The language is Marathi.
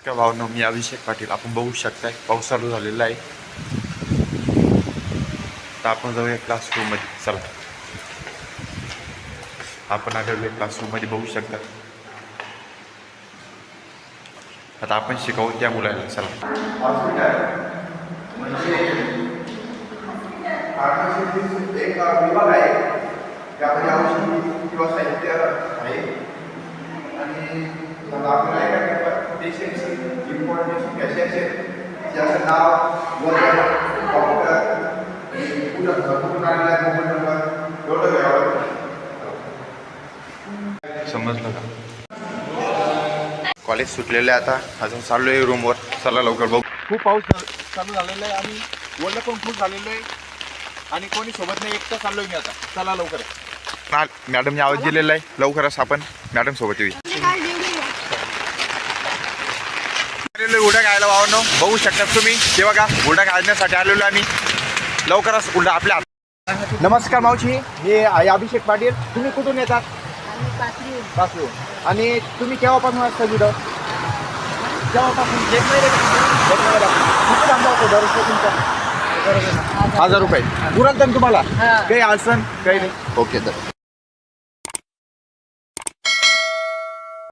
का भावनो, मी अभिषेक पाटील. आपण बघू शकताय पाऊस चालू झालेला आहे. तर आपण जाऊया क्लासरूम मध्ये. चला, आपण आलेलो क्लासरूम मध्ये, बघू शकता. आता आपण शिकवू त्या मुलाला. चला. म्हणजे एक विभाग आहे त्यामध्ये औषधी किंवा साहित्य आहे आणि आपल्याला पेशंटची इम्पॉर्टन्स कशी असेल ज्याचं नाव वगैरे डॉक्टर कुठून आलेला आहे, मोबाईल नंबर एवढं घ्यावं. समजलं का? कॉलेज सुटलेलं आहे आता. अजून चाललो आहे रूमवर. चला लवकर बघू. खूप पाऊस चालू झालेला आहे आणि ओलं पण खूप झालेलं आहे आणि कोणी सोबत नाही, एकटा चाललोय मी आता. चला लवकर. मॅडमने आवाज दिलेला आहे, लवकरच आपण मॅडम सोबत येऊ. उलटा खायला वावरनो बघू शकतात तुम्ही. ते बघा, उलटा खाण्यासाठी आलेलो आम्ही. लवकरच उलटा आपल्या. नमस्कार मावशी, मी आहे अभिषेक पाटील. तुम्ही कुठून येतात? पाचवी. आणि तुम्ही केव्हापासून असता तिथं? केव्हापासून? किती थांबा होतो दररोज तुमचा? 1000 रुपये पुरल तर तुम्हाला? काही अडचण काही नाही? ओके तर